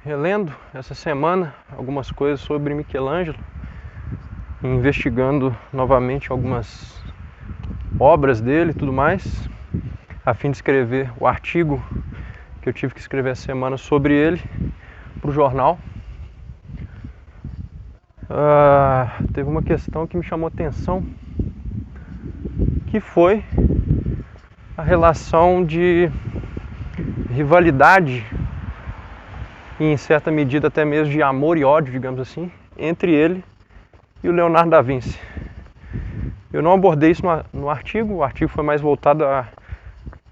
relendo essa semana algumas coisas sobre Michelangelo, investigando novamente algumas obras dele e tudo mais, a fim de escrever o artigo que eu tive que escrever essa semana sobre ele para o jornal. Teve uma questão que me chamou a atenção, que foi a relação de rivalidade e, em certa medida, até mesmo de amor e ódio, digamos assim, entre ele e o Leonardo da Vinci. Eu não abordei isso no artigo, o artigo foi mais voltado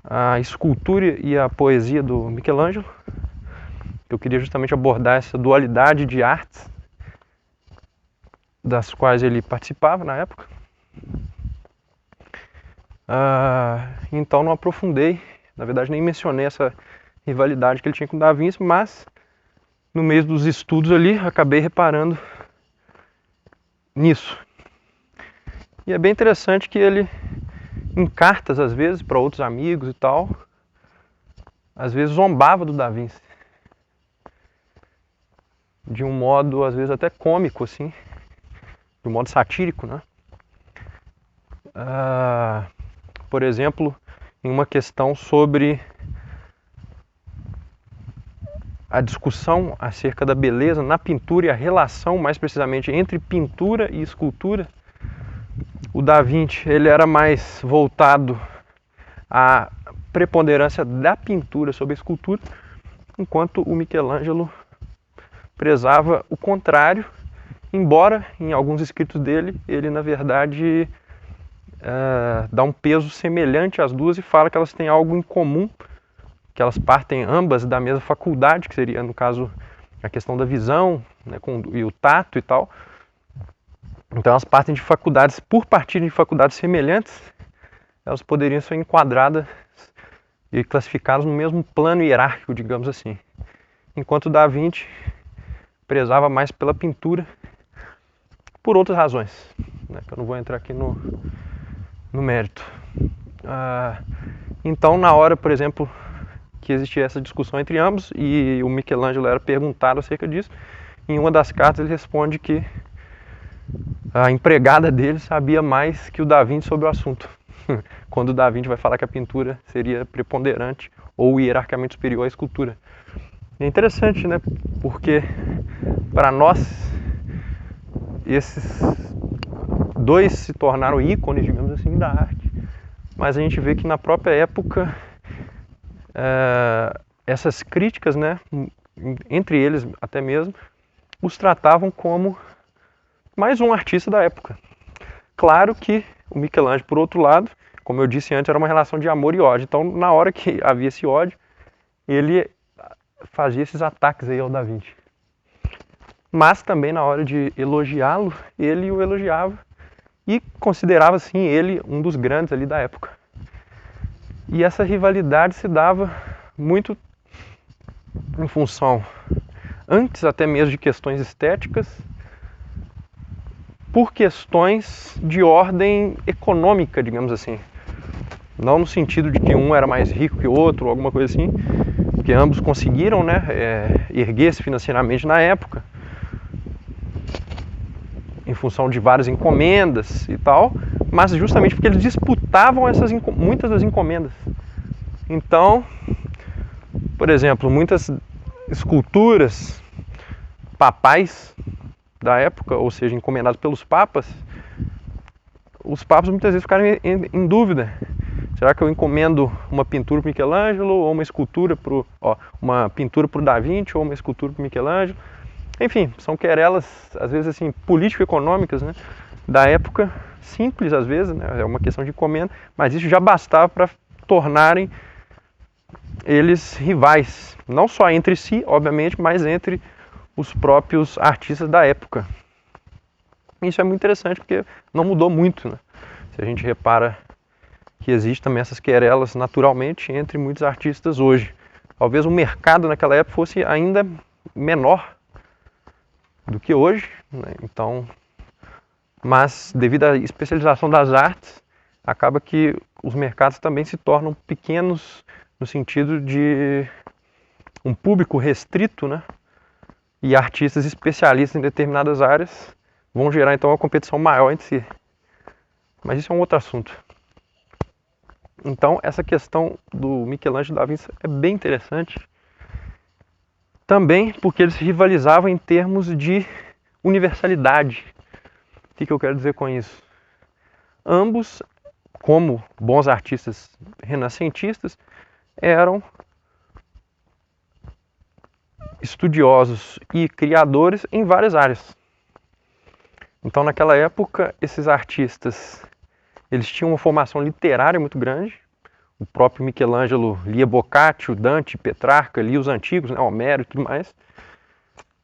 à escultura e à poesia do Michelangelo. Eu queria justamente abordar essa dualidade de artes das quais ele participava na época. Então não aprofundei, na verdade nem mencionei essa rivalidade que ele tinha com o Da Vinci, mas no meio dos estudos ali acabei reparando nisso. E é bem interessante que ele, em cartas às vezes para outros amigos e tal, às vezes zombava do Da Vinci, de um modo às vezes até cômico assim, de um modo satírico, né? Por exemplo, em uma questão sobre a discussão acerca da beleza na pintura e a relação, mais precisamente, entre pintura e escultura. O Da Vinci ele era mais voltado à preponderância da pintura sobre a escultura, enquanto o Michelangelo prezava o contrário, embora em alguns escritos dele ele na verdade dá um peso semelhante às duas e fala que elas têm algo em comum, que elas partem ambas da mesma faculdade, que seria, no caso, a questão da visão, né, e o tato e tal. Então elas partem de faculdades, por partirem de faculdades semelhantes, elas poderiam ser enquadradas e classificadas no mesmo plano hierárquico, digamos assim. Enquanto Da Vinci prezava mais pela pintura, por outras razões, né, que eu não vou entrar aqui no mérito. Então, na hora, por exemplo, que existia essa discussão entre ambos e o Michelangelo era perguntado acerca disso, em uma das cartas ele responde que a empregada dele sabia mais que o Da Vinci sobre o assunto, quando o Da Vinci vai falar que a pintura seria preponderante ou hierarquicamente superior à escultura. É interessante, né? Porque para nós esses dois se tornaram ícones, digamos assim, da arte, mas a gente vê que na própria época essas críticas, né, entre eles até mesmo, os tratavam como mais um artista da época. Claro que o Michelangelo, por outro lado, como eu disse antes, era uma relação de amor e ódio. Então, na hora que havia esse ódio, ele fazia esses ataques aí ao Da Vinci. Mas também na hora de elogiá-lo, ele o elogiava e considerava, sim, ele um dos grandes ali da época. E essa rivalidade se dava muito em função, antes até mesmo de questões estéticas, por questões de ordem econômica, digamos assim. Não no sentido de que um era mais rico que o outro, ou alguma coisa assim, porque ambos conseguiram, né, erguer-se financeiramente na época, em função de várias encomendas e tal, mas justamente porque eles disputavam muitas das encomendas. Então, por exemplo, muitas esculturas papais da época, ou seja, encomendadas pelos papas, os papas muitas vezes ficaram em dúvida. Será que eu encomendo uma pintura para Michelangelo, ou uma escultura uma pintura para o Da Vinci, ou uma escultura para Michelangelo? Enfim, são querelas, às vezes assim, político-econômicas, né, da época, simples às vezes, né, é uma questão de encomenda, mas isso já bastava para tornarem eles rivais, não só entre si, obviamente, mas entre os próprios artistas da época. Isso é muito interessante porque não mudou muito, né? Se a gente repara que existe também essas querelas naturalmente entre muitos artistas hoje. Talvez o mercado naquela época fosse ainda menor do que hoje, né? Então, mas devido à especialização das artes, acaba que os mercados também se tornam pequenos no sentido de um público restrito, né? e artistas especialistas em determinadas áreas vão gerar então uma competição maior entre si. Mas isso é um outro assunto. Então essa questão do Michelangelo e da Vinci é bem interessante, também porque eles rivalizavam em termos de universalidade. O que eu quero dizer com isso? Ambos, como bons artistas renascentistas, eram estudiosos e criadores em várias áreas. Então naquela época esses artistas, eles tinham uma formação literária muito grande. O próprio Michelangelo lia Boccaccio, Dante, Petrarca, lia os antigos, né, Homero e tudo mais.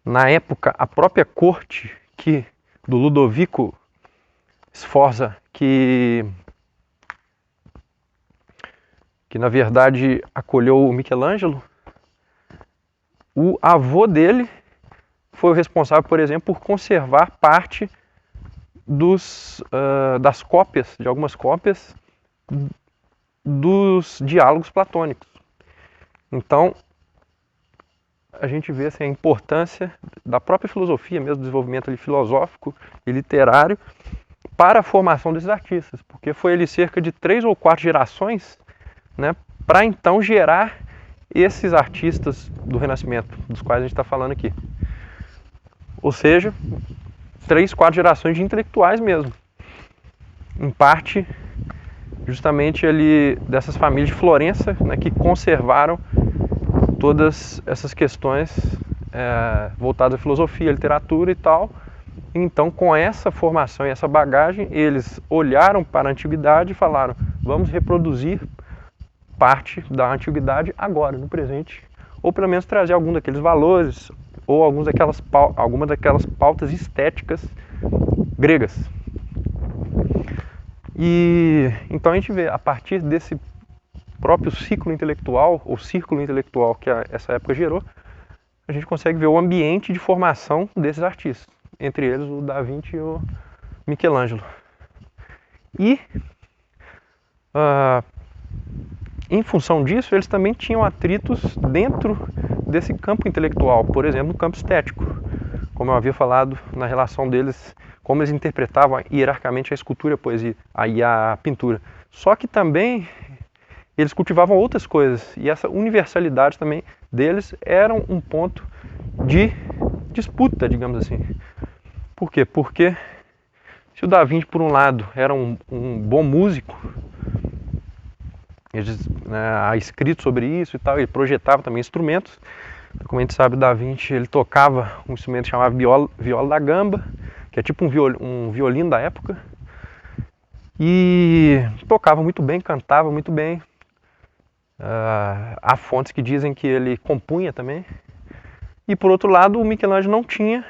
Na época, a própria corte do Ludovico Sforza, que na verdade acolheu o Michelangelo, o avô dele foi o responsável, por exemplo, por conservar parte das cópias, de algumas cópias dos diálogos platônicos. Então, a gente vê assim, a importância da própria filosofia, mesmo do desenvolvimento ali, filosófico e literário, para a formação desses artistas, porque foi ali cerca de 3 ou 4 gerações, né, para então gerar esses artistas do Renascimento, dos quais a gente está falando aqui. Ou seja, 3, 4 gerações de intelectuais mesmo. Em parte, justamente ali dessas famílias de Florença, né, que conservaram todas essas questões voltadas à filosofia, literatura e tal. Então, com essa formação e essa bagagem, eles olharam para a antiguidade e falaram: vamos reproduzir parte da antiguidade agora, no presente, ou pelo menos trazer algum daqueles valores ou algumas daquelas pautas estéticas gregas. E então a gente vê, a partir desse próprio ciclo intelectual, ou círculo intelectual que essa época gerou, a gente consegue ver o ambiente de formação desses artistas, entre eles o Da Vinci e o Michelangelo. E, em função disso, eles também tinham atritos dentro desse campo intelectual, por exemplo, no campo estético, como eu havia falado na relação deles, como eles interpretavam hierarquicamente a escultura, a poesia e a pintura. Só que também eles cultivavam outras coisas, e essa universalidade também deles era um ponto de disputa, digamos assim. Por quê? Porque se o Da Vinci, por um lado, era um bom músico, ele ha escrito sobre isso e tal, ele projetava também instrumentos. Como a gente sabe, o Da Vinci ele tocava um instrumento chamado viola da gamba, que é tipo um violino da época, e tocava muito bem, cantava muito bem. Há fontes que dizem que ele compunha também. E por outro lado, o Michelangelo não tinha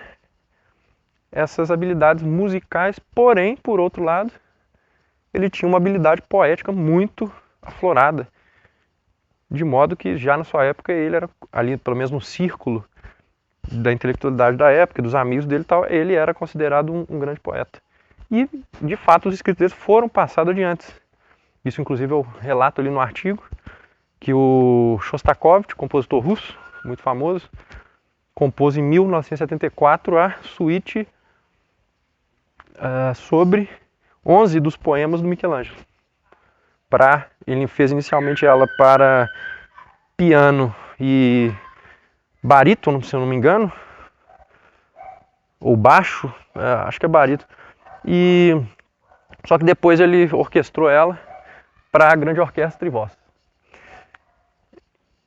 essas habilidades musicais, porém, por outro lado, ele tinha uma habilidade poética muito aflorada, de modo que já na sua época ele era, ali pelo menos no círculo da intelectualidade da época, dos amigos dele e tal, ele era considerado um grande poeta. E, de fato, os escritos dele foram passados adiante. Isso, inclusive, eu relato ali no artigo, que o Shostakovich, compositor russo, muito famoso, compôs em 1974 a suíte sobre 11 dos poemas do Michelangelo. Ele fez inicialmente ela para piano e barítono, se eu não me engano, ou baixo, acho que é barítono. Só que depois ele orquestrou ela para a grande orquestra e voz.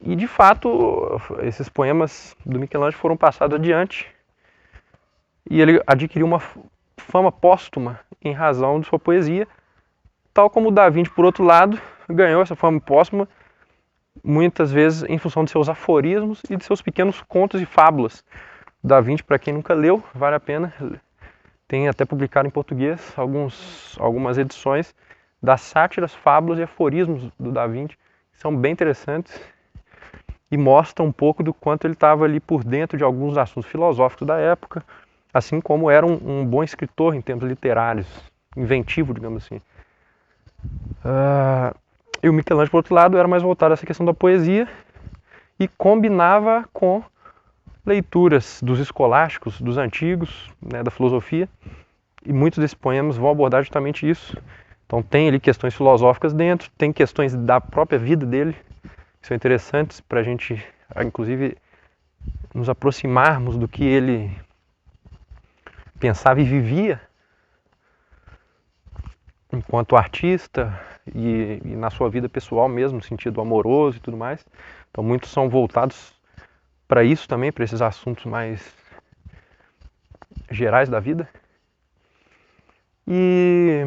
E de fato, esses poemas do Michelangelo foram passados adiante e ele adquiriu uma fama póstuma em razão de sua poesia, tal como o Da Vinci, por outro lado, ganhou essa fama póstuma muitas vezes em função de seus aforismos e de seus pequenos contos e fábulas. O Da Vinci, para quem nunca leu, vale a pena, tem até publicado em português algumas edições das sátiras, fábulas e aforismos do Da Vinci, que são bem interessantes e mostram um pouco do quanto ele estava ali por dentro de alguns assuntos filosóficos da época, assim como era um bom escritor em termos literários, inventivo, digamos assim. E o Michelangelo, por outro lado, era mais voltado a essa questão da poesia e combinava com leituras dos escolásticos, dos antigos, né, da filosofia, e muitos desses poemas vão abordar justamente isso. Então tem ali questões filosóficas dentro, tem questões da própria vida dele, que são interessantes para a gente, inclusive, nos aproximarmos do que ele pensava e vivia enquanto artista e na sua vida pessoal mesmo, no sentido amoroso e tudo mais. Então muitos são voltados para isso também, para esses assuntos mais gerais da vida. E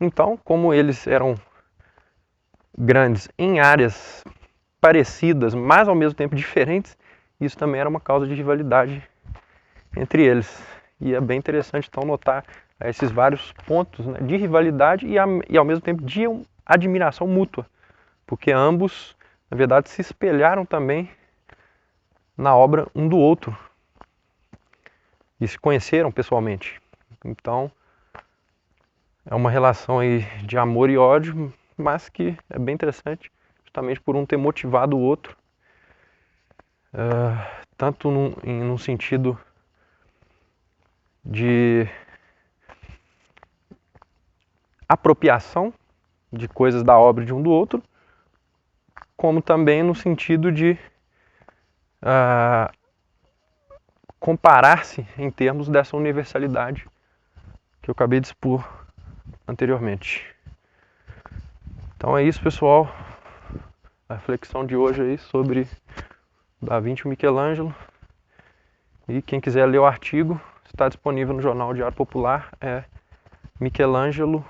então, como eles eram grandes em áreas parecidas, mas ao mesmo tempo diferentes, isso também era uma causa de rivalidade entre eles. E é bem interessante então notar esses vários pontos, né, de rivalidade e ao mesmo tempo de admiração mútua, porque ambos, na verdade, se espelharam também na obra um do outro e se conheceram pessoalmente. Então, é uma relação aí de amor e ódio, mas que é bem interessante, justamente por um ter motivado o outro, tanto num sentido de apropriação de coisas da obra de um do outro, como também no sentido de comparar-se em termos dessa universalidade que eu acabei de expor anteriormente. Então é isso, pessoal. A reflexão de hoje aí sobre Da Vinci e Michelangelo. E quem quiser ler o artigo, está disponível no Jornal Diário Popular. É Michelangelo,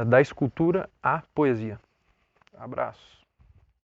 da escultura à poesia. Abraço.